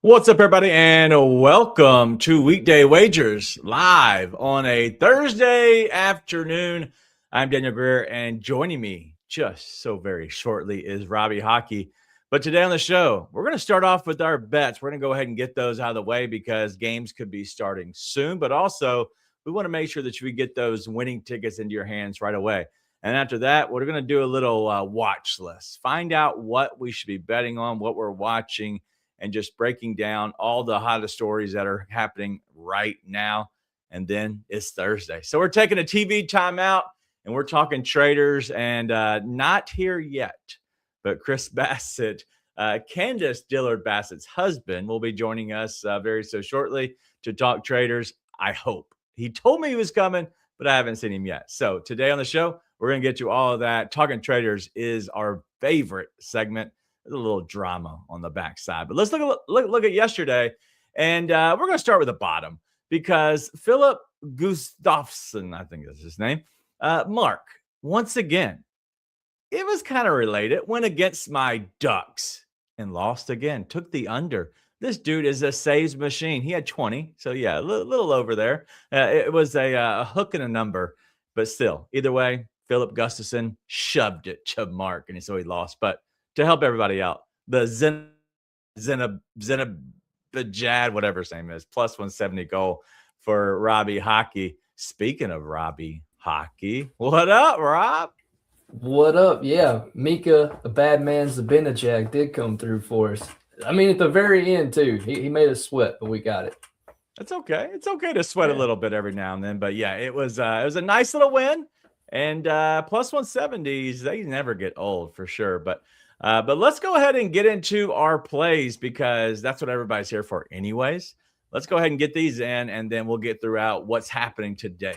What's up, everybody, and welcome to Weekday Wagers live on a Thursday afternoon. I'm Daniel Greer, and joining me just so very shortly is Robbie Hockey. But today on the show, we're going to start off with our bets. We're going to go ahead and get those out of the way because games could be starting soon. But also, we want to make sure that you get those winning tickets into your hands right away. And after that, we're going to do a little watch list. Find out what we should be betting on, what we're watching, and just breaking down all the hottest stories that are happening right now. And then it's Thursday. So we're taking a TV timeout and we're talking Traitors, and not here yet, but Chris Bassett, Candace Dillard Bassett's husband, will be joining us very so shortly to talk Traitors. I hope. He told me he was coming, but I haven't seen him yet. So today on the show, we're going to get you all of that. Talking Traitors is our favorite segment. A little drama on the backside, but let's look at yesterday, and we're going to start with the bottom because Philip Gustafsson, I think that's his name, Mark, once again, it was kind of related, went against my Ducks and lost again, took the under. This dude is a saves machine. He had 20, so yeah, a little over there. It was a hook and a number, but still, either way, Philip Gustafsson shoved it to Mark, and so he lost. But to help everybody out, the Zenabajad, whatever his name is, plus 170 goal for Robbie Hockey. Speaking of Robbie Hockey, what up, Rob? What up? Yeah, Mika, the bad man Zibanejad, did come through for us. I mean, at the very end, too. He made us sweat, but we got it. It's okay. It's okay to sweat a little bit every now and then. But, yeah, it was a nice little win. And plus 170s, they never get old for sure. But let's go ahead and get into our plays because that's what everybody's here for anyways. Let's go ahead and get these in, and then we'll get throughout what's happening today.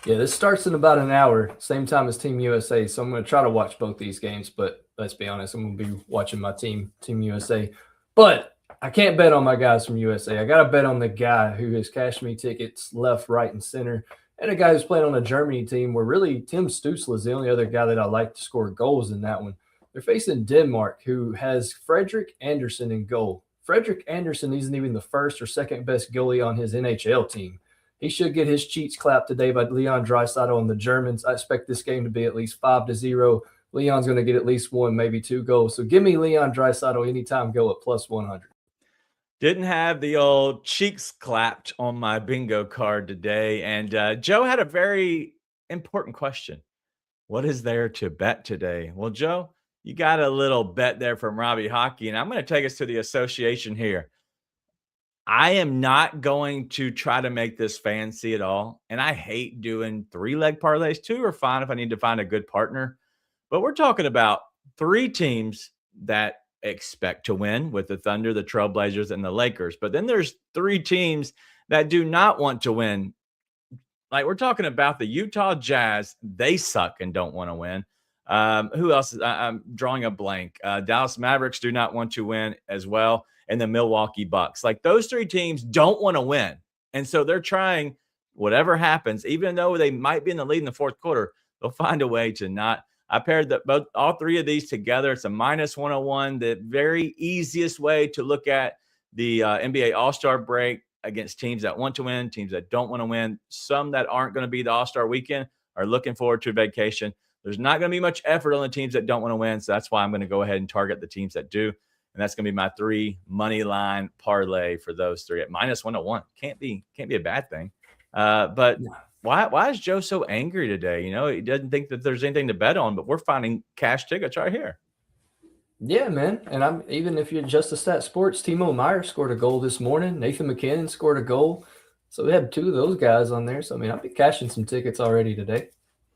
Yeah, this starts in about an hour, same time as Team USA. So I'm going to try to watch both these games, but let's be honest, I'm going to be watching my Team USA. But I can't bet on my guys from USA. I got to bet on the guy who has cashed me tickets left, right, and center. And a guy who's playing on a Germany team where really Tim Stützle is the only other guy that I like to score goals in that one. They're facing Denmark, who has Frederick Andersen in goal. Frederick Andersen isn't even the first or second best goalie on his NHL team. He should get his cheeks clapped today by Leon Draisaitl and the Germans. I expect this game to be at least 5-0. Leon's going to get at least one, maybe two goals. So give me Leon Draisaitl anytime go at plus 100. Didn't have the old cheeks clapped on my bingo card today. And Joe had a very important question. What is there to bet today? Well, Joe, you got a little bet there from Robbie Hockey, and I'm going to take us to the association here. I am not going to try to make this fancy at all, and I hate doing 3-leg parlays. 2 are fine if I need to find a good partner, but we're talking about 3 teams that expect to win with the Thunder, the Trailblazers, and the Lakers. But then there's 3 teams that do not want to win. Like we're talking about the Utah Jazz. They suck and don't want to win. Who else? I'm drawing a blank. Dallas Mavericks do not want to win as well. And the Milwaukee Bucks. Like those 3 teams don't want to win. And so they're trying whatever happens, even though they might be in the lead in the fourth quarter, they'll find a way to not. I paired all 3 of these together. It's a minus 101, the very easiest way to look at the NBA All-Star break against teams that want to win, teams that don't want to win. Some that aren't going to be the All-Star weekend are looking forward to a vacation. There's not going to be much effort on the teams that don't want to win. So that's why I'm going to go ahead and target the teams that do. And that's going to be my 3 money line parlay for those 3 at minus 101. Can't be a bad thing. But why is Joe so angry today? You know, he doesn't think that there's anything to bet on, but we're finding cash tickets right here. Yeah, man. And even if you're just a stat sports, Timo Meyer scored a goal this morning. Nathan McKinnon scored a goal. So we had 2 of those guys on there. So I mean, I'll be cashing some tickets already today.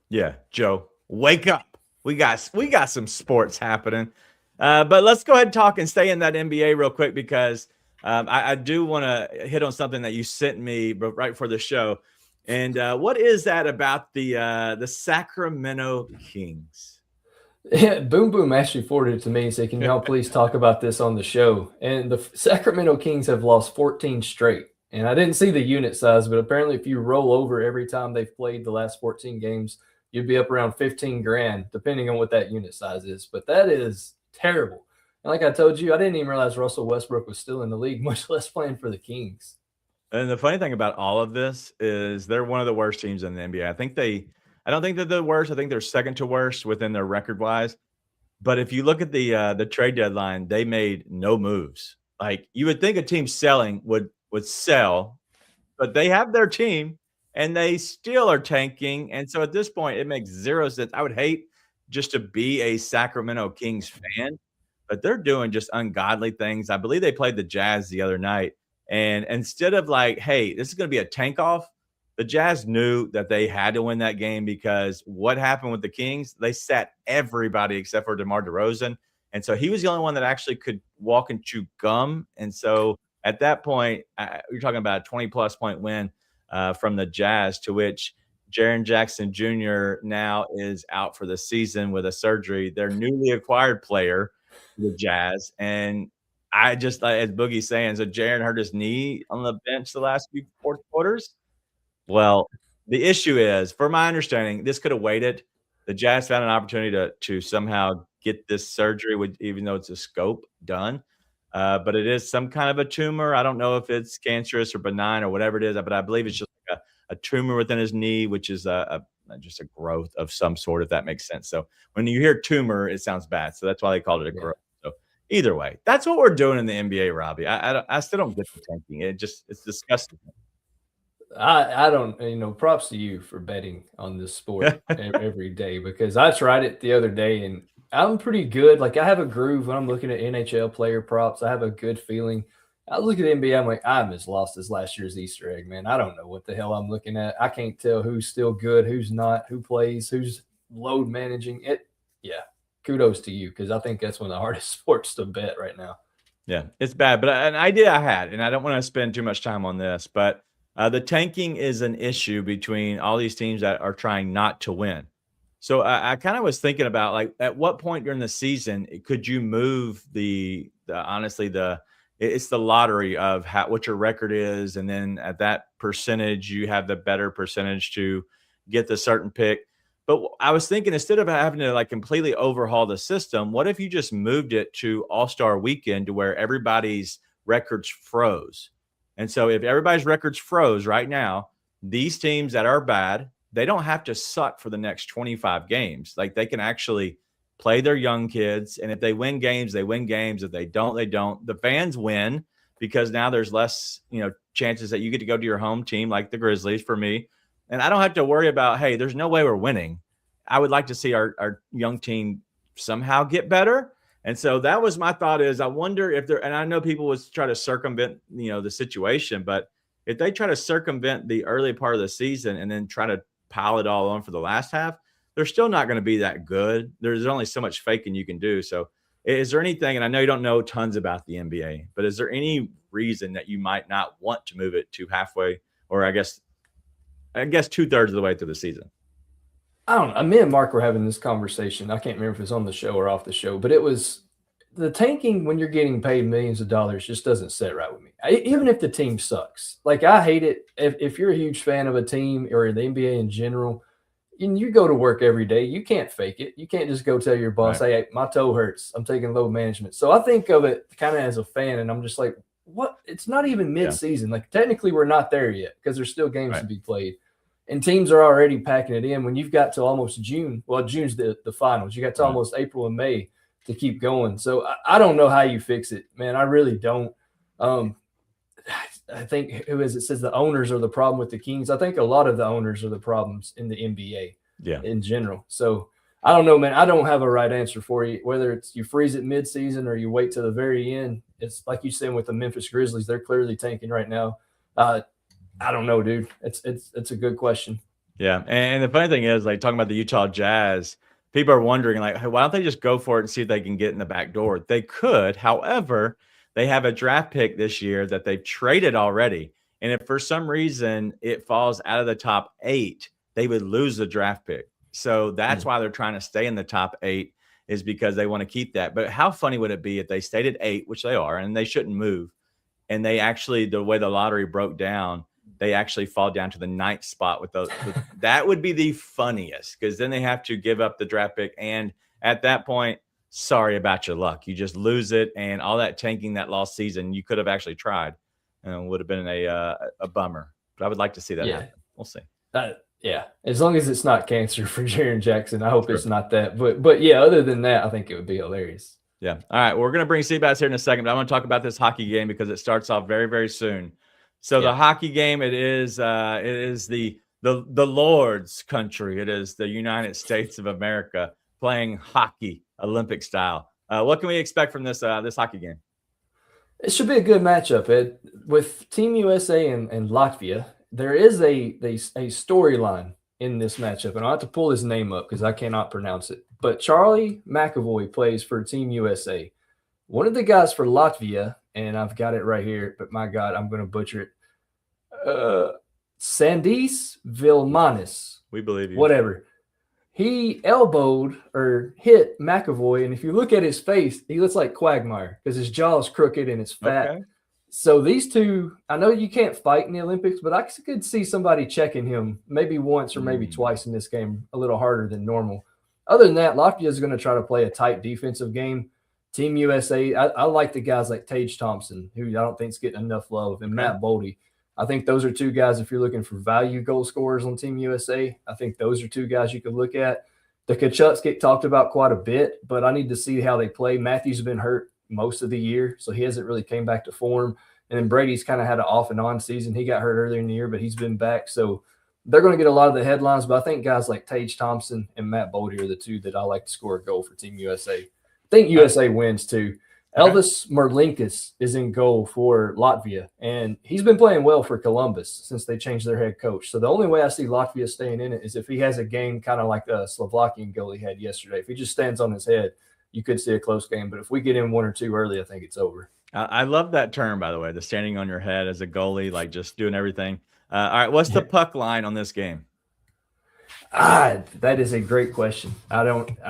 Yeah, Joe, wake up. We got some sports happening. But let's go ahead and talk and stay in that NBA real quick because I do want to hit on something that you sent me right before the show. And what is that about the Sacramento Kings? Yeah, Boom Boom actually forwarded it to me and said, can y'all please talk about this on the show? And the Sacramento Kings have lost 14 straight. And I didn't see the unit size, but apparently if you roll over every time they've played the last 14 games, you'd be up around 15 grand, depending on what that unit size is. But that is terrible. And like I told you, I didn't even realize Russell Westbrook was still in the league, much less playing for the Kings. And the funny thing about all of this is they're one of the worst teams in the NBA. I don't think they're the worst. I think they're second to worst within their record wise. But if you look at the trade deadline, they made no moves. Like you would think a team selling would sell, but they have their team and they still are tanking. And so at this point, it makes zero sense. I would hate just to be a Sacramento Kings fan, but they're doing just ungodly things. I believe they played the Jazz the other night. And instead of like, hey, this is going to be a tank off, the Jazz knew that they had to win that game because what happened with the Kings? They sat everybody except for DeMar DeRozan. And so he was the only one that actually could walk and chew gum. And so at that point, you're talking about a 20-plus point win from the Jazz, to which Jaren Jackson Jr. now is out for the season with a surgery. Their newly acquired player, the Jazz. And I just, as Boogie's saying, so Jaren hurt his knee on the bench the last few fourth quarters. Well, the issue is, for my understanding, this could have waited. The Jazz found an opportunity to somehow get this surgery, with even though it's a scope done. But it is some kind of a tumor. I don't know if it's cancerous or benign or whatever it is, but I believe it's just like a tumor within his knee, which is just a growth of some sort, if that makes sense. So when you hear tumor, it sounds bad. So that's why they called it a growth. So either way, that's what we're doing in the NBA, Robbie. I still don't get the tanking. It's disgusting. I don't, props to you for betting on this sport every day, because I tried it the other day and I'm pretty good. Like I have a groove when I'm looking at NHL player props. I have a good feeling. I look at NBA, I'm like, I'm as lost as last year's Easter egg, man. I don't know what the hell I'm looking at. I can't tell who's still good, who's not, who plays, who's load managing it. Yeah, kudos to you, because I think that's one of the hardest sports to bet right now. Yeah, it's bad. But an idea I had, and I don't want to spend too much time on this, but the tanking is an issue between all these teams that are trying not to win. So I kind of was thinking about, like, at what point during the season could you move it's the lottery of what your record is, and then at that percentage you have the better percentage to get the certain pick. But I was thinking, instead of having to like completely overhaul the system, what if you just moved it to All-Star Weekend, to where everybody's records froze? And so if everybody's records froze right now, these teams that are bad, they don't have to suck for the next 25 games. Like they can actually play their young kids. And if they win games, they win games. If they don't, they don't. The fans win, because now there's less, chances that you get to go to your home team, like the Grizzlies for me. And I don't have to worry about, hey, there's no way we're winning. I would like to see our young team somehow get better. And so that was my thought, is I wonder if and I know people would try to circumvent, the situation, but if they try to circumvent the early part of the season and then try to pile it all on for the last half, they're still not going to be that good. There's only so much faking you can do. So is there anything, and I know you don't know tons about the NBA, but is there any reason that you might not want to move it to halfway, or I guess 2/3 of the way through the season? I don't know. Me and Mark were having this conversation. I can't remember if it was on the show or off the show, but it was the tanking when you're getting paid millions of dollars just doesn't sit right with me. Even if the team sucks, like I hate it. If you're a huge fan of a team or the NBA in general, and you go to work every day, you can't fake it. You can't just go tell your boss, Right. hey, my toe hurts, I'm taking load management. So I think of it kind of as a fan, and I'm just like, what? It's not even mid-season. Like technically we're not there yet, because there's still games to be played. And teams are already packing it in when you've got to almost June. Well, June's the finals. You got to almost April and May to keep going. So I don't know how you fix it, man. I really don't. I think, who is it, says the owners are the problem with the Kings. I think a lot of the owners are the problems in the NBA in general. So I don't know, man. I don't have a right answer for you, whether it's you freeze it mid-season or you wait to the very end. It's like you said with the Memphis Grizzlies, they're clearly tanking right now. I don't know, dude. It's a good question. Yeah. And the funny thing is, like, talking about the Utah Jazz, people are wondering, like, hey, why don't they just go for it and see if they can get in the back door? They could. However, they have a draft pick this year that they've traded already. And if for some reason it falls out of the top 8, they would lose the draft pick. So that's why they're trying to stay in the top 8, is because they want to keep that. But how funny would it be if they stayed at 8, which they are, and they shouldn't move, and they actually, the way the lottery broke down, they actually fall down to the 9th spot with those. That would be the funniest, because then they have to give up the draft pick. And at that point, sorry about your luck. You just lose it, and all that tanking that lost season, you could have actually tried, and would have been a bummer. But I would like to see that happen. We'll see. Yeah, as long as it's not cancer for Jaren Jackson, I hope Sure. it's not that. But yeah, other than that, I think it would be hilarious. Yeah. All right. Well, we're going to bring Seabass here in a second, but I want to talk about this hockey game because it starts off very, very soon. So the hockey game, it is the Lord's country. It is the United States of America playing hockey, Olympic style. What can we expect from this hockey game? It should be a good matchup, Ed. With Team USA and Latvia, there is a storyline in this matchup, and I'll have to pull his name up because I cannot pronounce it. But Charlie McAvoy plays for Team USA. One of the guys for Latvia, and I've got it right here, but my God, I'm going to butcher it. Sandis Vilmanis. We believe you. Whatever. He elbowed or hit McAvoy, and if you look at his face, he looks like Quagmire because his jaw is crooked and it's fat. Okay. So these two, I know you can't fight in the Olympics, but I could see somebody checking him maybe once or maybe twice in this game, a little harder than normal. Other than that, Latvia is going to try to play a tight defensive game. Team USA, I like the guys like Tage Thompson, who I don't think is getting enough love, and Matt Boldy. I think those are two guys, if you're looking for value goal scorers on Team USA, I think those are two guys you could look at. The Kachucks get talked about quite a bit, but I need to see how they play. Matthews has been hurt most of the year, so he hasn't really came back to form. And then Brady's kind of had an off and on season. He got hurt earlier in the year, but he's been back. So they're going to get a lot of the headlines, but I think guys like Tage Thompson and Matt Boldy are the two that I like to score a goal for Team USA. I think USA wins too. Elvis Merlinkas is in goal for Latvia, and he's been playing well for Columbus since they changed their head coach. So the only way I see Latvia staying in it is if he has a game kind of like the Slovakian goal he had yesterday. If he just stands on his head, you could see a close game. But if we get in one or two early, I think it's over. I love that term, by the way, the standing on your head as a goalie, like just doing everything. All right, what's the puck line on this game? That is a great question. I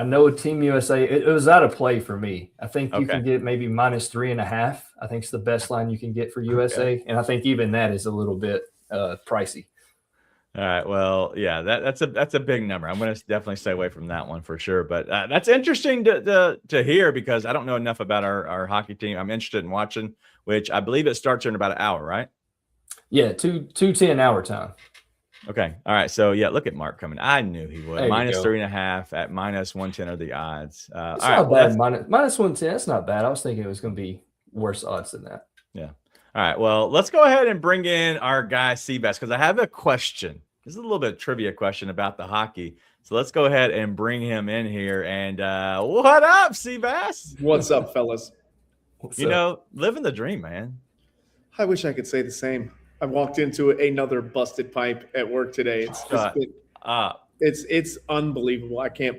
know Team USA, it was out of play for me. I think you can get maybe -3.5. I think it's the best line you can get for USA. Okay. And I think even that is a little bit pricey. All right. Well, yeah, that's a big number. I'm going to definitely stay away from that one for sure. But that's interesting to hear because I don't know enough about our hockey team. I'm interested in watching, which I believe it starts in about an hour, right? Yeah, 2:10 hour time. Okay. All right. So, yeah, look at Mark coming. I knew he would. -3.5 at -110 are the odds. It's not bad. -110, that's not bad. I was thinking it was going to be worse odds than that. Yeah. All right. Well, let's go ahead and bring in our guy, Seabass, because I have a question. This is a little bit of trivia question about the hockey. So let's go ahead and bring him in here. And what up, Seabass? What's up, fellas? Living the dream, man. I wish I could say the same. I walked into another busted pipe at work today. It's unbelievable. I can't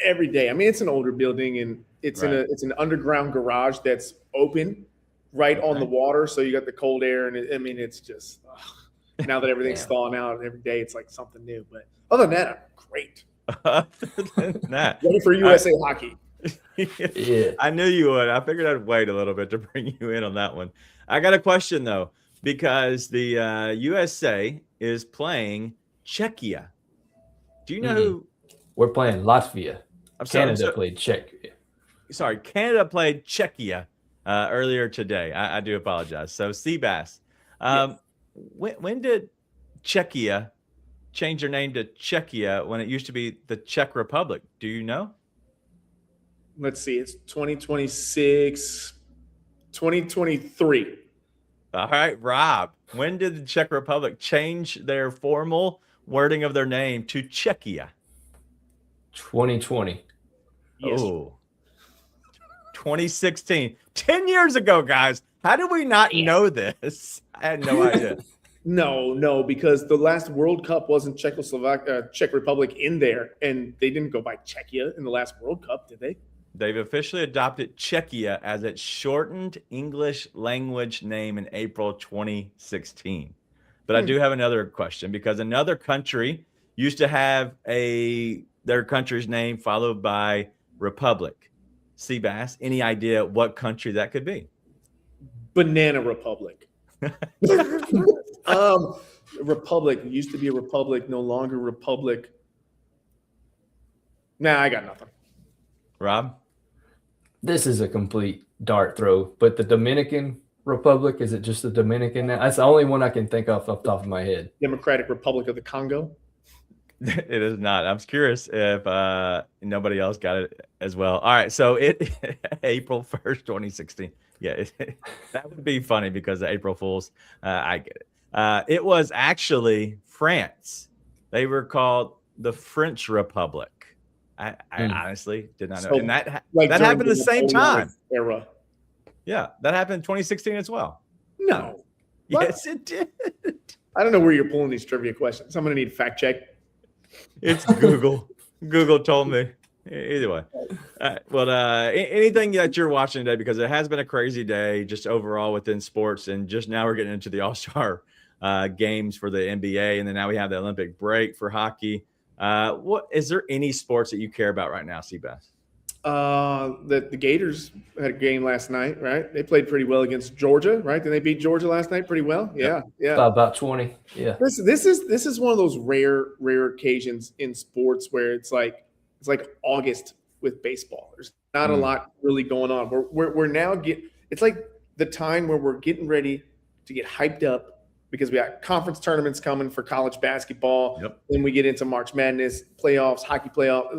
every day. I mean, it's an older building and it's it's an underground garage that's open right on the water. So you got the cold air and it's just now that everything's thawing out every day, it's like something new. But other than that, I'm great. Ready for USA hockey. Yeah. I knew you would. I figured I'd wait a little bit to bring you in on that one. I got a question though. Because the USA is playing Czechia. Do you know who? We're playing Latvia. Canada played Czechia. Sorry, Canada played Czechia earlier today. I do apologize. So, Seabass, when did Czechia change their name to Czechia when it used to be the Czech Republic? Do you know? Let's see. It's 2026, 2023. All right, Rob, when did the Czech Republic change their formal wording of their name to Czechia? 2020. Yes. Oh, 2016. 10 years ago, guys. How did we not know this? I had no idea. No, because the last World Cup wasn't Czech Republic in there, and they didn't go by Czechia in the last World Cup, did they? They've officially adopted Czechia as its shortened English language name in April 2016. But I do have another question because another country used to have their country's name followed by Republic. Seabass, any idea what country that could be? Banana Republic. Republic used to be a republic, no longer republic. Nah, I got nothing. Rob? This is a complete dart throw, but the Dominican Republic, is it just the Dominican? That's the only one I can think of off the top of my head. Democratic Republic of the Congo. It is not. I'm curious if nobody else got it as well. All right, so it April 1st, 2016. Yeah, that would be funny because of April Fools. I get it. It was actually France. They were called the French Republic. I honestly did not know. So, And that like that during happened at the same Napoleonic time. Era. Yeah, that happened in 2016 as well. No. What? Yes, it did. I don't know where you're pulling these trivia questions. I'm going to need a fact check. It's Google. Google told me. Either way. Well, anything that you're watching today, because it has been a crazy day just overall within sports, and just now we're getting into the All-Star games for the NBA, and then now we have the Olympic break for hockey. What is there any sports that you care about right now, Seabass? The Gators had a game last night, right? They played pretty well against Georgia, right? Did they beat Georgia last night pretty well? Yeah. About 20. Yeah. This is one of those rare occasions in sports where it's like August with baseball. There's not a lot really going on. We're now it's like the time where we're getting ready to get hyped up because we got conference tournaments coming for college basketball. Yep. Then we get into March Madness, playoffs, hockey playoff,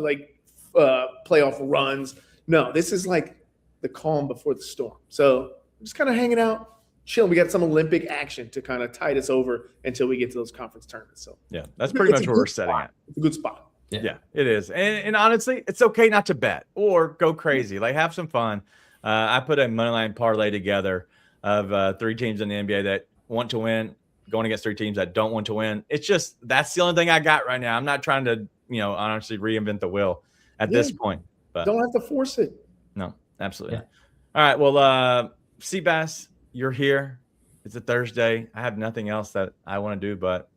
playoff runs. No, this is like the calm before the storm. So just kind of hanging out, chilling. We got some Olympic action to kind of tide us over until we get to those conference tournaments. So yeah, that's pretty much where we're setting at. It's a good spot. Yeah, it is. And honestly, it's okay not to bet or go crazy. Like, have some fun. I put a moneyline parlay together of 3 teams in the NBA that want to win, going against 3 teams that don't want to win. It's just, that's the only thing I got right now. I'm not trying to, honestly reinvent the wheel at this point. But don't have to force it. No, absolutely. Yeah. All right. Well, Seabass, you're here. It's a Thursday. I have nothing else that I want to do, but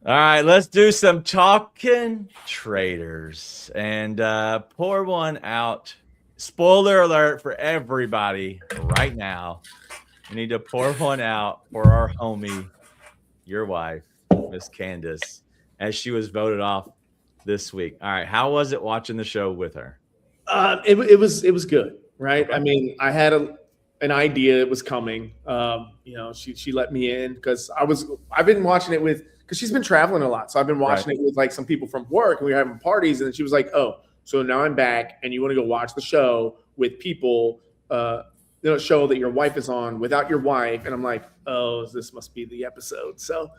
all right, let's do some talking Traitors and pour one out. Spoiler alert for everybody right now. We need to pour one out for our homie, your wife, Miss Candace, as she was voted off this week. All right, how was it watching the show with her? It was good, right? Okay. I mean, I had an idea it was coming. She let me in because I've been watching it because she's been traveling a lot. So I've been watching it with like some people from work, and we were having parties, and then she was like, "Oh, so now I'm back, and you want to go watch the show with people, show that your wife is on without your wife." And I'm like, "Oh, this must be the episode." So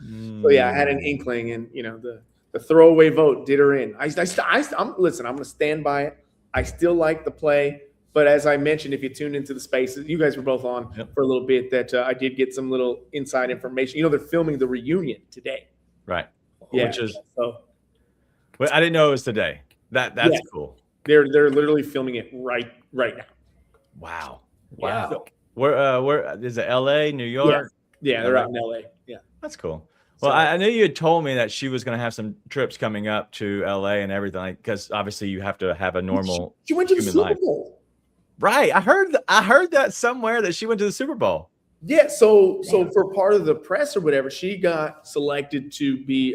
yeah, I had an inkling, and the throwaway vote did her in. I'm listen. I'm going to stand by it. I still like the play. But as I mentioned, if you tuned into the spaces, you guys were both on for a little bit, that I did get some little inside information. They're filming the reunion today. Right. Yeah. Which is, but I didn't know it was today. That's cool. They're literally filming it right now. Wow. Wow. So, where is it? LA, New York? Yeah, they're out in LA. Yeah. That's cool. Well, I knew you had told me that she was going to have some trips coming up to LA and everything, because obviously you have to have a normal. She went to the Super Bowl. Right. I heard that somewhere that she went to the Super Bowl. Yeah. So for part of the press or whatever, she got selected to be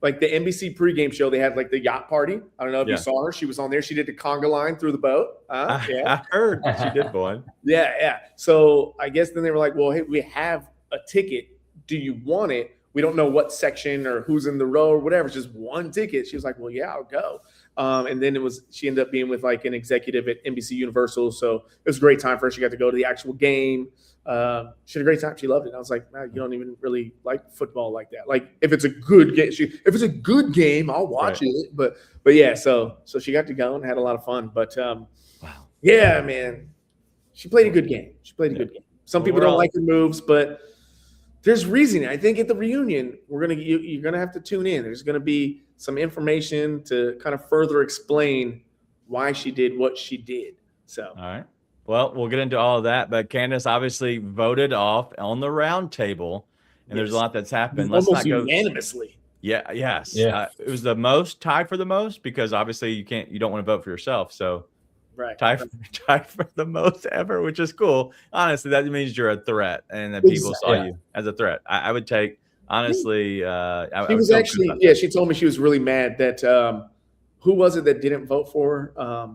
like the NBC pregame show. They had like the yacht party. I don't know if you saw her. She was on there. She did the conga line through the boat. I heard she did one. Yeah. So I guess then they were like, well, hey, we have a ticket. Do you want it? We don't know what section or who's in the row or whatever. It's just one ticket. She was like, well, yeah, I'll go. And then she ended up being with like an executive at NBC Universal. So it was a great time for her. She got to go to the actual game. She had a great time. She loved it. I was like, man, you don't even really like football like that. Like if it's a good game, I'll watch it. But yeah, so she got to go and had a lot of fun. But wow, yeah, man, she played a good game. Some people don't like her moves, but there's reasoning. I think at the reunion, you're gonna have to tune in. There's gonna be some information to kind of further explain why she did what she did. So all right. Well, we'll get into all of that, but Candace obviously voted off on the round table, and there's a lot that's happened. Let's almost not go unanimously. Yeah. Yes. Yeah. It was the most, tied for the most, because obviously you don't want to vote for yourself. So tied for the most ever, which is cool. Honestly, that means you're a threat, and that people saw you as a threat. I would take honestly, She was actually, she told me she was really mad that who was it that didn't vote for her?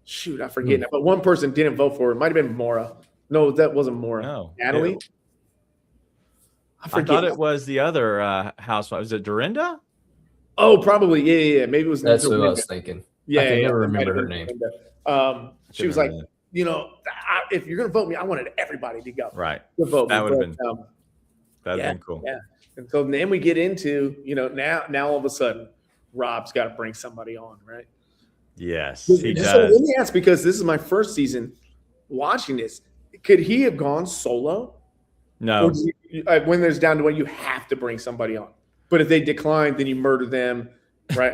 Shoot, I forget now. But one person didn't vote for her. It might have been Mora. No, that wasn't Mora. No, Natalie? I thought it was the other housewife. Was it Dorinda? Oh, probably. Yeah. Maybe it was. That's what I was thinking. I can never remember her name. She was like, if you're going to vote me, I wanted everybody to go. Right. To vote that would have been. That'd been cool. Yeah. And so then we get into, now all of a sudden, Rob's got to bring somebody on, right? Yes, he does. So let me ask, because this is my first season watching this. Could he have gone solo? No. When there's down to one, you have to bring somebody on. But if they decline, then you murder them, right?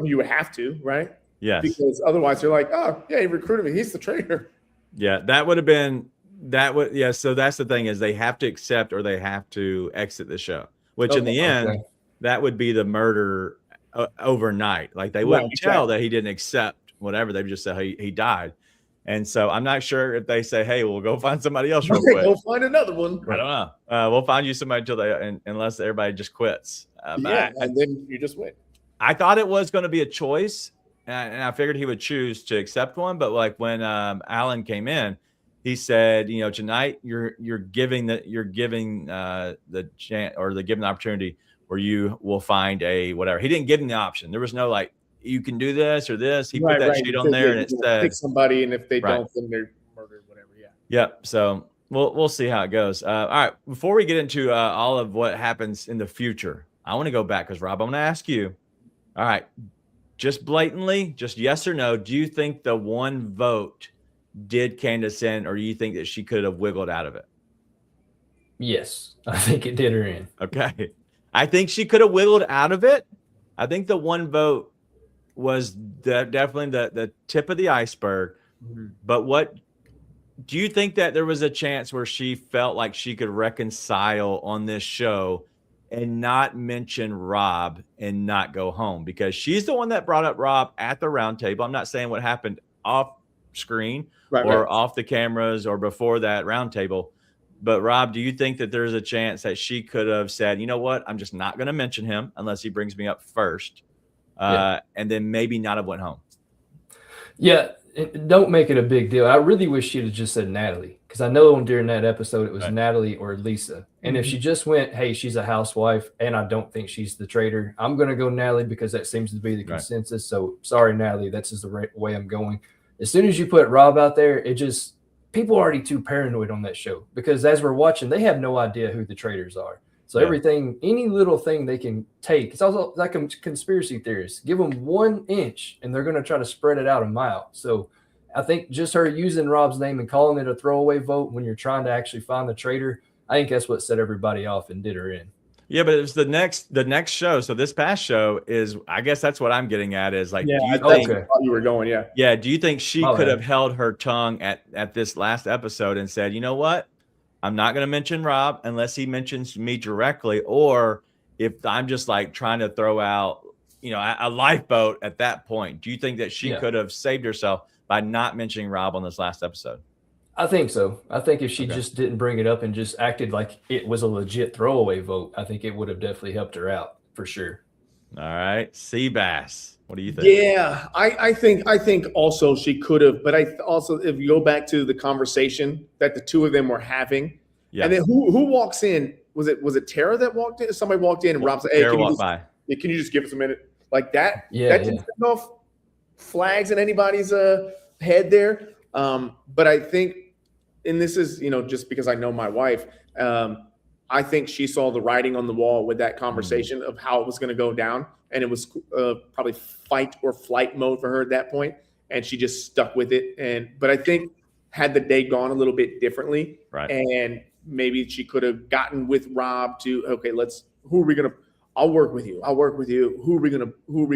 You would have to, right? Yes. Because otherwise, they're like, oh, yeah, he recruited me. He's the traitor. Yeah, that would have been – yeah, so that's the thing is they have to accept or they have to exit the show, which in the end, that would be the murder overnight. Like they wouldn't tell that he didn't accept whatever. They would just say he died. And so I'm not sure if they say, hey, we'll go find somebody else real quick. Go find another one. I don't know. We'll find you somebody unless everybody just quits. And then you just win. I thought it was going to be a choice, and I figured he would choose to accept one. But like when Alan came in, he said, tonight you're giving the chance or the opportunity where you will find a whatever. He didn't give him the option. There was no like, you can do this or this. He put that sheet on there and it said pick somebody, and if they don't, then they're murdered, whatever. Yeah. Yep. So we'll see how it goes. All right. Before we get into all of what happens in the future, I want to go back because Rob, I'm going to ask you. All right, just blatantly, just yes or no. Do you think the one vote did Candace in, or do you think that she could have wiggled out of it? Yes, I think it did her in. Okay. I think she could have wiggled out of it. I think the one vote was definitely the tip of the iceberg. Mm-hmm. But what do you think that there was a chance where she felt like she could reconcile on this show and not mention Rob and not go home? Because she's the one that brought up Rob at the round table. I'm not saying what happened off screen or off the cameras or before that round table. But Rob, do you think that there's a chance that she could have said, you know what, I'm just not going to mention him unless he brings me up first, and then maybe not have went home? Yeah, don't make it a big deal. I really wish she'd have just said Natalie, because I know during that episode it was Natalie or Lisa. And if she just went, hey, she's a housewife and I don't think she's the traitor, I'm going to go Natalie because that seems to be the consensus. So sorry, Natalie, that's just the way I'm going. As soon as you put Rob out there, people are already too paranoid on that show, because as we're watching, they have no idea who the traitors are. So everything, any little thing they can take, it's also like a conspiracy theorists. Give them 1 inch and they're going to try to spread it out a mile. So I think just her using Rob's name and calling it a throwaway vote when you're trying to actually find the traitor, I think that's what set everybody off and did her in. Yeah, but it was the next show. So this past show is, I guess that's what I'm getting at is like, do you think you were going, do you think she could have held her tongue at this last episode and said, you know what, I'm not going to mention Rob unless he mentions me directly, or if I'm just like trying to throw out, a lifeboat at that point. Do you think that she could have saved herself by not mentioning Rob on this last episode? I think so. I think if she just didn't bring it up and just acted like it was a legit throwaway vote, I think it would have definitely helped her out for sure. All right. Seabass, what do you think? Yeah, I think also she could have, but I also, if you go back to the conversation that the two of them were having, and then who walks in? Was it Tara that walked in? Somebody walked in and Rob said, hey, can you just give us a minute? Like that? That didn't set off flags in anybody's head there. But I think, and this is, just because I know my wife, I think she saw the writing on the wall with that conversation of how it was going to go down. And it was probably fight or flight mode for her at that point. And she just stuck with it. But I think had the day gone a little bit differently, and maybe she could have gotten with Rob to, okay, who are we going to, I'll work with you. Who are we going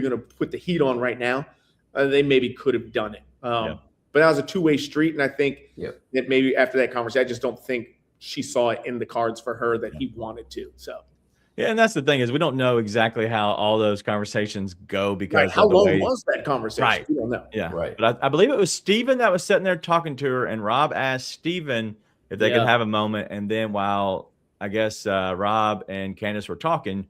to put the heat on right now? They maybe could have done it. But that was a two-way street, and I think that maybe after that conversation, I just don't think she saw it in the cards for her that he wanted to. So, and that's the thing is we don't know exactly how all those conversations go because how long was that conversation? We don't know. But I believe it was Steven that was sitting there talking to her, and Rob asked Steven if they could have a moment, and then while I guess Rob and Candace were talking,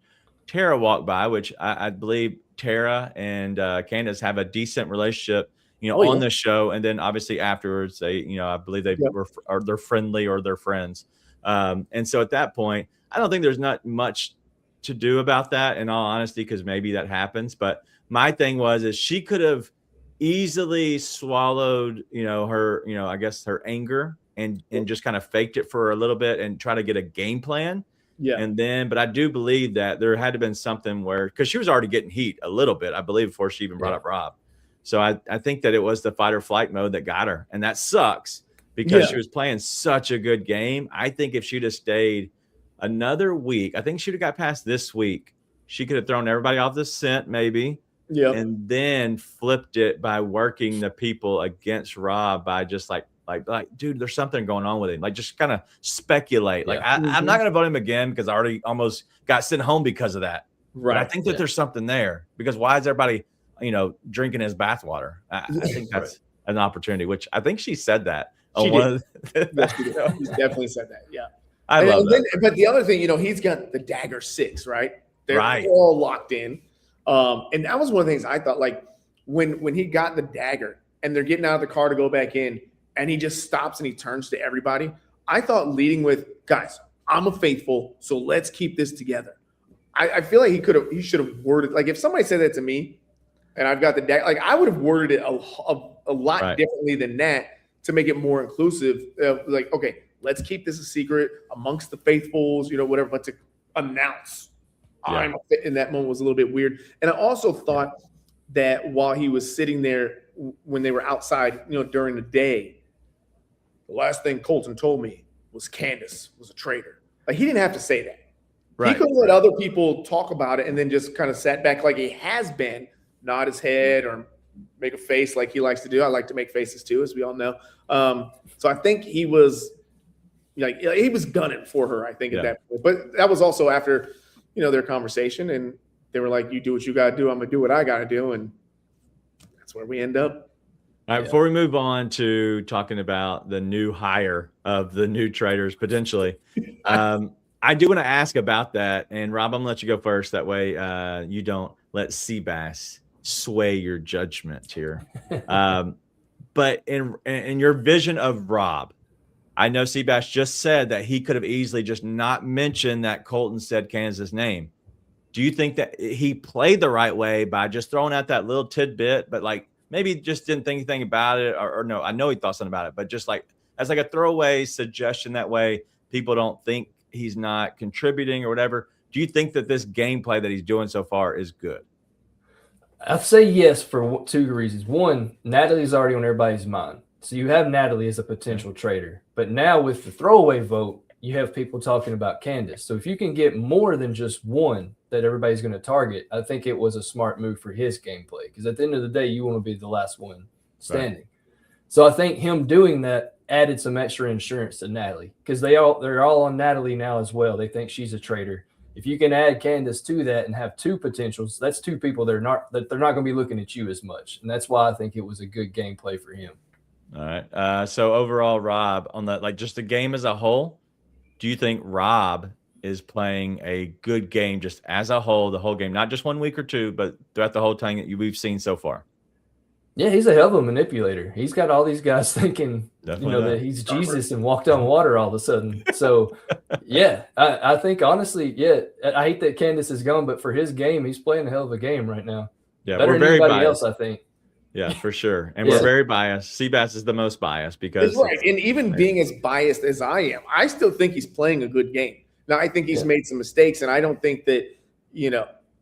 Tara walked by, which I believe Tara and Candace have a decent relationship, on the show. And then obviously afterwards, they, I believe they're friendly or they're friends. And so at that point, I don't think there's not much to do about that, in all honesty, because maybe that happens. But my thing is she could have easily swallowed, her, I guess her anger and just kind of faked it for a little bit and try to get a game plan. Yeah. And then, but I do believe that there had to have been something where, because she was already getting heat a little bit, I believe, before she even brought up Rob. So I think that it was the fight or flight mode that got her. And that sucks because she was playing such a good game. I think if she'd have stayed another week, I think she'd have got past this week. She could have thrown everybody off the scent, maybe. Yeah. And then flipped it by working the people against Rob by just like, dude, there's something going on with him. Like, just kind of speculate. Like, I'm not going to vote him again because I already almost got sent home because of that. Right. But I think that there's something there, because why is everybody, drinking his bathwater? I think that's an opportunity, which I think she said that. She definitely said that. Yeah. I love that. But the other thing, he's got the dagger 6, right? They're all locked in. And that was one of the things I thought, like, when he got the dagger and they're getting out of the car to go back in, and he just stops and he turns to everybody. I thought leading with, guys, I'm a faithful, so let's keep this together. I feel like he should have worded, like, if somebody said that to me and I've got the dagger, like, I would have worded it a lot differently than that to make it more inclusive. Like, okay, let's keep this a secret amongst the faithfuls, whatever, but to announce in that moment was a little bit weird. And I also thought that while he was sitting there when they were outside, during the day, the last thing Colton told me was Candace was a traitor. Like, he didn't have to say that. He could have let other people talk about it and then just kind of sat back like he has been, nod his head or make a face like he likes to do. I like to make faces too, as we all know. So I think he was gunning for her, I think, at that point. But that was also after, their conversation, and they were like, you do what you got to do. I'm going to do what I got to do. And that's where we end up. All right, before we move on to talking about the new hire of the new Traitors, potentially, I do want to ask about that. And Rob, I'm going to let you go first. That way you don't let Seabass sway your judgment here. But in your vision of Rob, I know Seabass just said that he could have easily just not mentioned that Colton said Kansas' name. Do you think that he played the right way by just throwing out that little tidbit, but like maybe just didn't think anything about it, or no, I know he thought something about it, but just like as like a throwaway suggestion, that way people don't think he's not contributing or whatever. Do you think that this gameplay that he's doing so far is good? I'd say yes for 2 reasons. One, Natalie's already on everybody's mind. So you have Natalie as a potential traitor. But now with the throwaway vote, you have people talking about Candace. So if you can get more than just one that everybody's going to target, I think it was a smart move for his gameplay. Because at the end of the day, you want to be the last one standing. Right. So I think him doing that added some extra insurance to Natalie. Because they're all on Natalie now as well. They think she's a traitor. If you can add Candace to that and have 2 potentials, that's 2 people they're not going to be looking at you as much. And that's why I think it was a good gameplay for him. All right. So overall, Rob, on just the game as a whole, do you think Rob is playing a good game just as a whole, the whole game, not just 1 week or 2, but throughout the whole time that we've seen so far? Yeah, he's a hell of a manipulator. He's got all these guys thinking, that he's Jesus and walked on water all of a sudden. So, yeah, I think honestly, I hate that Candace is gone, but for his game, he's playing a hell of a game right now. Yeah, better we're than very anybody biased. else, I think. Yeah, for sure. And we're very biased. Seabass is the most biased because right. And even being as biased as I am, I still think he's playing a good game. Now, I think he's made some mistakes, and I don't think that,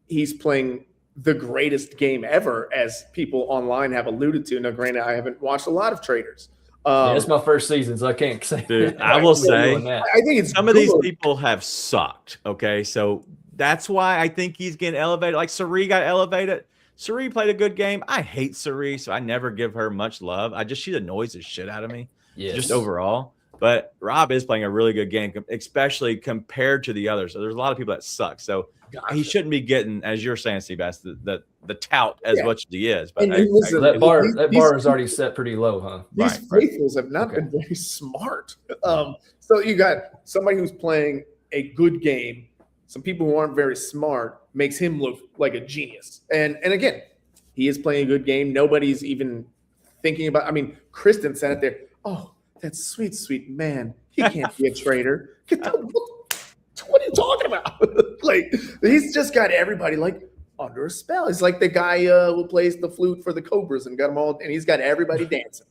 he's playing the greatest game ever, as people online have alluded to. Now, granted, I haven't watched a lot of Traitors. It's my first season, so I can't say. Dude, I will say, I think it's some of these people have sucked. Okay, so that's why I think he's getting elevated. Like Sari got elevated. Sari played a good game. I hate Sari, so I never give her much love. She annoys the shit out of me, just overall. But Rob is playing a really good game, especially compared to the others. So there's a lot of people that suck. So he shouldn't be getting, as you're saying, Seabass, the tout as much as he is. But listen, that bar is already set pretty low, huh? These faithfuls have not been very smart. So you got somebody who's playing a good game, some people who aren't very smart, makes him look like a genius. And again, he is playing a good game. Nobody's even thinking about. I mean, Kristen sat it there. Oh, that sweet, sweet man. He can't be a traitor. What are you talking about? Like, he's just got everybody like under a spell. He's like the guy who plays the flute for the Cobras and got them all, and he's got everybody dancing.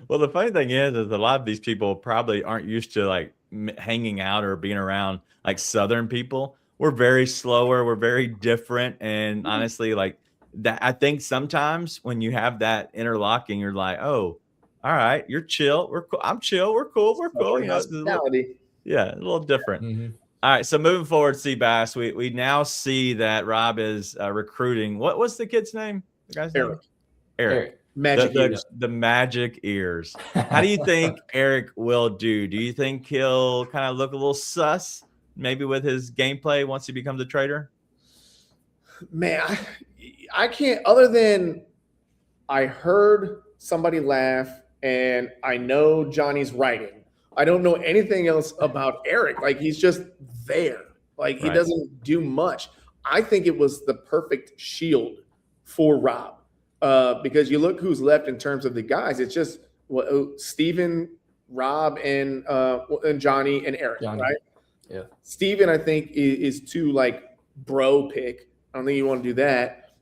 Well, the funny thing is a lot of these people probably aren't used to like hanging out or being around like Southern people. We're very slower. We're very different. And honestly, like that, I think sometimes when you have that interlocking, you're like, oh, all right, you're chill. We're cool. I'm chill. We're cool. We're cool. You know, a little different. Mm-hmm. All right. So moving forward, Seabass, we now see that Rob is recruiting. What was the kid's name? The guy's name? Eric. Magic ears. The magic ears. How do you think Eric will do? Do you think he'll kind of look a little sus, maybe with his gameplay once he becomes a trader? Man, I can't. Other than I heard somebody laugh, and I know Johnny's writing. I don't know anything else about Eric. Like, he's just there. Like, he doesn't do much. I think it was the perfect shield for Rob. Because you look who's left in terms of the guys. It's just Steven, Rob, and Johnny and Eric, right? Yeah. Steven, I think, is too like bro pick. I don't think you want to do that.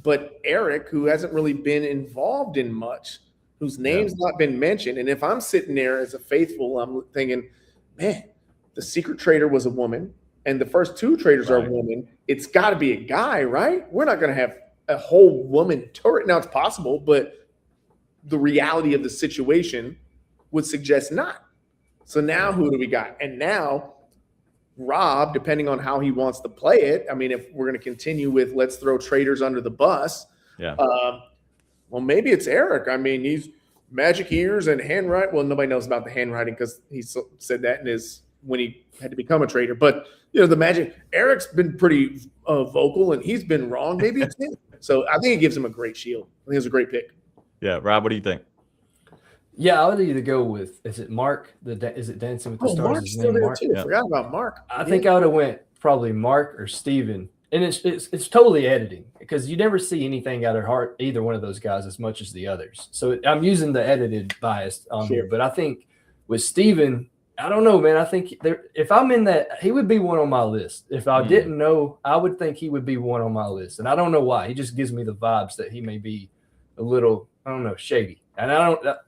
But Eric, who hasn't really been involved in much, whose name's not been mentioned. And if I'm sitting there as a faithful, I'm thinking, man, the secret trader was a woman, and the first two traders are women. It's got to be a guy, right? We're not going to have a whole woman turret. Now, it's possible, but the reality of the situation would suggest not. So now who do we got? And now Rob, depending on how he wants to play it, I mean, if we're going to continue with let's throw traders under the bus, well, maybe it's Eric. I mean, he's magic ears and handwriting. Well, nobody knows about the handwriting because he said that when he had to become a trader. But, you know, the magic, Eric's been pretty vocal, and he's been wrong. Maybe it's him. So I think it gives him a great shield. I think it's a great pick. Yeah. Rob, what do you think? Yeah, I would either go with, is it Mark? Is it Dancing with the Stars? Mark's still there too. I forgot about Mark. I think I would have went probably Mark or Steven. And it's totally editing because you never see anything out of either one of those guys as much as the others. So I'm using the edited bias on here. But I think with Steven, I don't know, man. I think if I'm in that, he would be one on my list. If I didn't know, I would think he would be one on my list. And I don't know why. He just gives me the vibes that he may be a little, I don't know, shady. And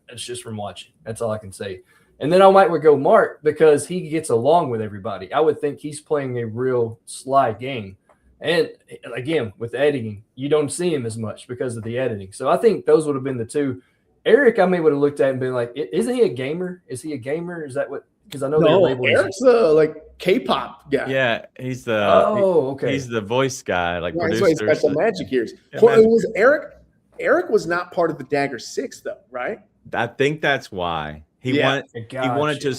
it's just from watching. That's all I can say. And then I might go Mark because he gets along with everybody. I would think he's playing a real sly game. And again, with editing, you don't see him as much because of the editing. So I think those would have been the two. Eric, I may would have looked at and been like, isn't he a gamer? Is he a gamer? Is that what? Because I know they're labeled. Eric's like K-pop guy. Yeah, he's the okay. He's the voice guy, like producer. He's got the magic ears. Yeah, well, it was Eric. Eric was not part of the Dagger 6, though, right? I think that's why he wanted to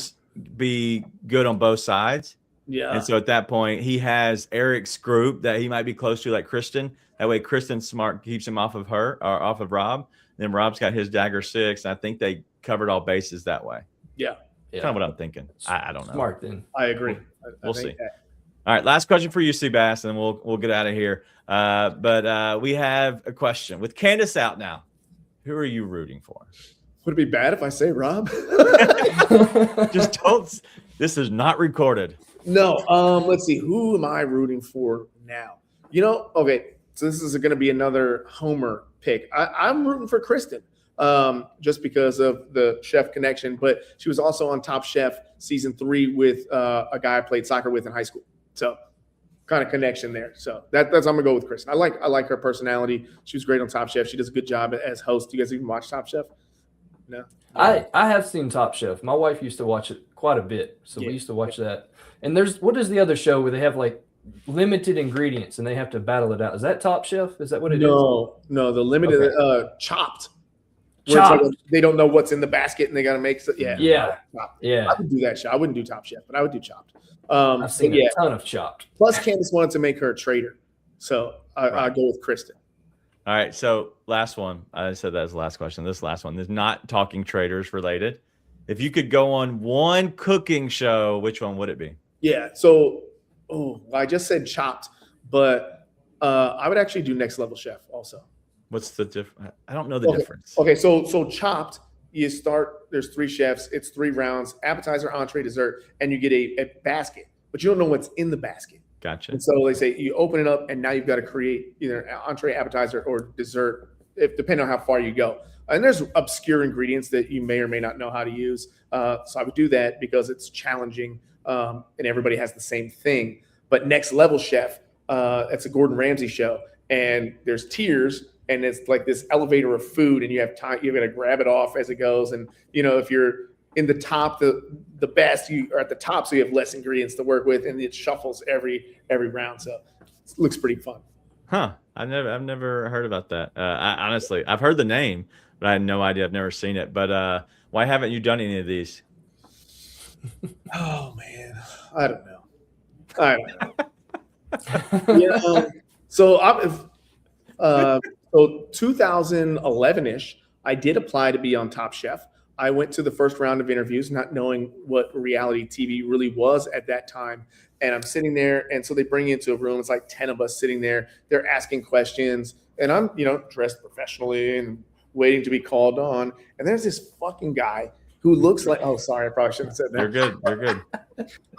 be good on both sides. Yeah. And so at that point, he has Eric's group that he might be close to, like Kristen. That way, Kristen's smart, keeps him off of her or off of Rob. Then Rob's got his Dagger 6. And I think they covered all bases that way. Yeah. Kind of what I'm thinking. I don't know. Smart then. I agree. We'll see. All right, last question for you, Seabass, and we'll get out of here. But we have a question. With Candace out now, who are you rooting for? Would it be bad if I say Rob? Just don't. This is not recorded. No. Let's see. Who am I rooting for now? Okay. So this is going to be another Homer pick. I'm rooting for Kristen. Just because of the chef connection, but she was also on Top Chef season 3 with a guy I played soccer with in high school. So kind of connection there. So that's I'm gonna go with Kristen. I like her personality. She was great on Top Chef. She does a good job as host. Do you guys even watch Top Chef? No. I have seen Top Chef. My wife used to watch it quite a bit, so we used to watch that. And what is the other show where they have like limited ingredients and they have to battle it out? Is that Top Chef? Is that what it is? No, the limited Chopped. Like they don't know what's in the basket and they got to make it. Yeah. I would do that show. I wouldn't do Top Chef, but I would do Chopped. I've seen a ton of Chopped. Plus, Candace wanted to make her a trader, so I'll go with Kristen. All right, so last one. I said that as the last question. This last one is not talking Traitors related. If you could go on one cooking show, which one would it be? Yeah. So, I just said Chopped, but I would actually do Next Level Chef also. What's the difference? I don't know the difference. Okay. So Chopped, you start, there's 3 chefs. It's 3 rounds, appetizer, entree, dessert, and you get a basket, but you don't know what's in the basket. Gotcha. And so they say you open it up, and now you've got to create either an entree, appetizer, or dessert, depending on how far you go. And there's obscure ingredients that you may or may not know how to use. So I would do that because it's challenging, and everybody has the same thing. But Next Level Chef, it's a Gordon Ramsay show, and there's tiers, and it's like this elevator of food, and you have time. You've got to grab it off as it goes. And if you're in the top, the best, you are at the top, so you have less ingredients to work with, and it shuffles every round. So it looks pretty fun. Huh? I've never heard about that. Honestly, I've heard the name, but I had no idea. I've never seen it. But why haven't you done any of these? Oh man, I don't know. So 2011-ish, I did apply to be on Top Chef. I went to the first round of interviews, not knowing what reality TV really was at that time. And I'm sitting there, and so they bring you into a room. It's like 10 of us sitting there. They're asking questions, and I'm, dressed professionally and waiting to be called on. And there's this fucking guy who looks like, oh, sorry, I probably shouldn't have said that.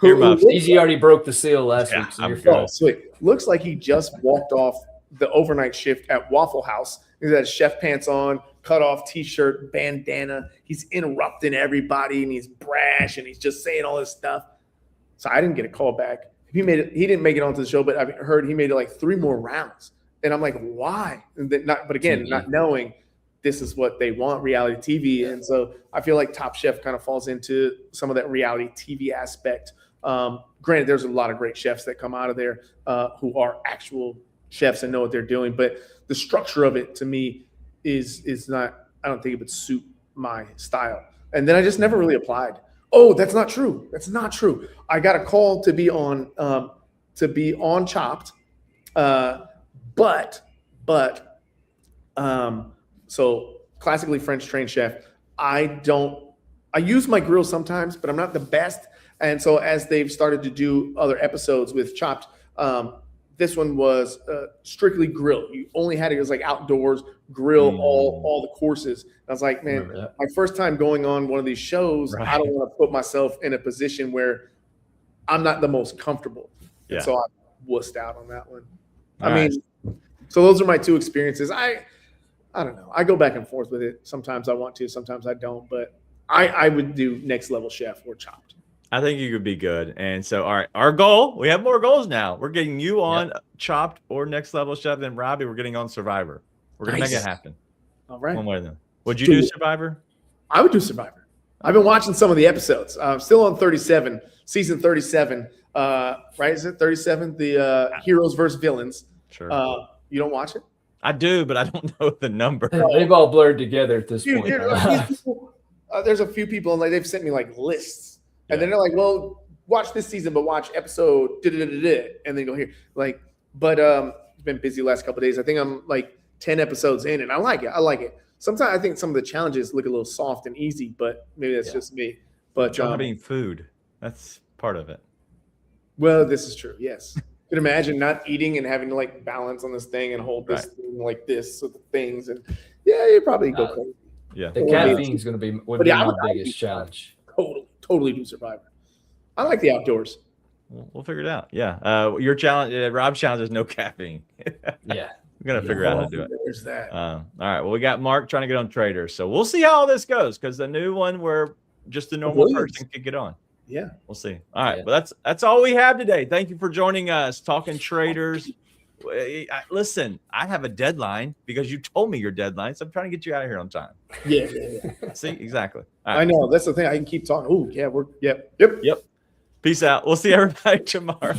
You're good. Easy already broke the seal last week, so you're good. Sweet. Looks like he just walked off the overnight shift at Waffle House. He's got his chef pants on, cut off t-shirt, bandana. He's interrupting everybody, and he's brash, and he's just saying all this stuff. So I didn't get a call back. He didn't make it onto the show, but I heard he made it like 3 more rounds. And I'm like, why? But again, not knowing this is what they want, reality TV. And so I feel like Top Chef kind of falls into some of that reality TV aspect. Granted, there's a lot of great chefs that come out of there who are actual chefs and know what they're doing. But the structure of it, to me, is not, I don't think it would suit my style. And then I just never really applied. Oh, that's not true. That's not true. I got a call to be on Chopped. So classically French trained chef. I use my grill sometimes, but I'm not the best. And so as they've started to do other episodes with Chopped, this one was strictly grill. You only had it was like outdoors, grill all the courses. And I was like, man, my first time going on one of these shows, right. I don't want to put myself in a position where I'm not the most comfortable. Yeah. And so I wussed out on that one. I mean, so those are my 2 experiences. I don't know. I go back and forth with it. Sometimes I want to, sometimes I don't. But I would do Next Level Chef or Chopped. I think you could be good. And so, all right, our goal, we have more goals now. We're getting you on Chopped or Next Level Chef. Then Robbie, we're getting on Survivor. We're going to make it happen. All right. One way then. Would you do Survivor? I would do Survivor. I've been watching some of the episodes. I'm still on 37, season 37. Right? Is it 37? The heroes versus villains. Sure. You don't watch it? I do, but I don't know the number. They've all blurred together at this point. There's a few people, and they've sent me like lists. And then they're like, well, watch this season, but watch episode and then go here. It's been busy the last couple of days. I think I'm like 10 episodes in, and I like it. Sometimes I think some of the challenges look a little soft and easy, but maybe that's just me. But eating food, that's part of it. Well, this is true. Yes. You can imagine not eating and having to like balance on this thing and hold this thing like this with the things. And you probably go crazy. Yeah. The caffeine is going to be my biggest challenge. Totally do Survivor. I like the outdoors. We'll figure it out. Yeah. Your challenge, Rob's challenge is no caffeine. Yeah. We're going to figure out how to do it. There's that. All right. Well, we got Mark trying to get on Traitors. So we'll see how all this goes because the new one where just a normal person could get on. Yeah. We'll see. All right. Well, that's all we have today. Thank you for joining us, talking Traitors. Listen, I have a deadline because you told me your deadline, so I'm trying to get you out of here on time. Yeah. See, exactly. Right. I know. That's the thing. I can keep talking. Oh, yeah. Yep. Peace out. We'll see everybody tomorrow.